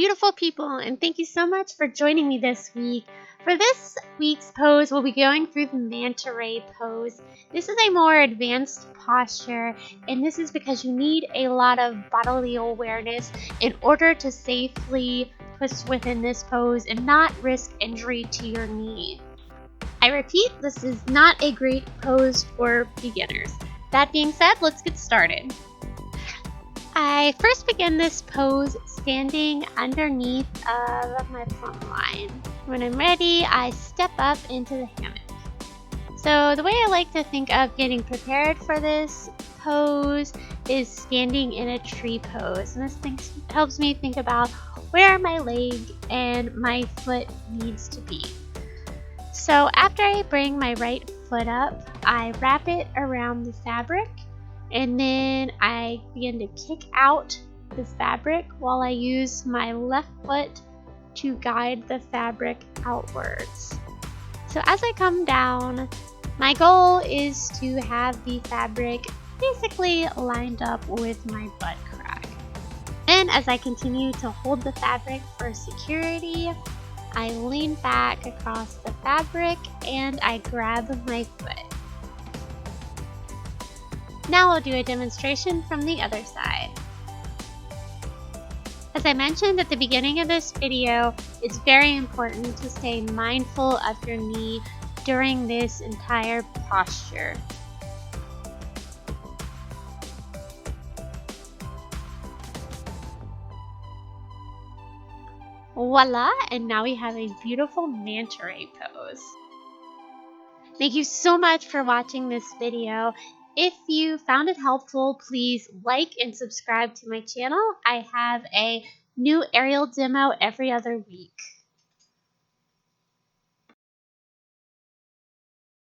beautiful people, and thank you so much for joining me this week. For this week's pose, we'll be going through the Manta Ray Pose. This is a more advanced posture, and this is because you need a lot of bodily awareness in order to safely twist within this pose and not risk injury to your knee. I repeat, this is not a great pose for beginners. That being said, let's get started. I first begin this pose standing underneath of my plumb line. When I'm ready, I step up into the hammock. So the way I like to think of getting prepared for this pose is standing in a tree pose. And this helps me think about where my leg and my foot needs to be. So after I bring my right foot up, I wrap it around the fabric. And then I begin to kick out the fabric while I use my left foot to guide the fabric outwards. So as I come down, my goal is to have the fabric basically lined up with my butt crack. Then as I continue to hold the fabric for security, I lean back across the fabric and I grab my foot. Now I'll do a demonstration from the other side. As I mentioned at the beginning of this video, it's very important to stay mindful of your knee during this entire posture. Voila, and now we have a beautiful Manta Ray pose. Thank you so much for watching this video. If you found it helpful, please like and subscribe to my channel. I have a new aerial demo every other week.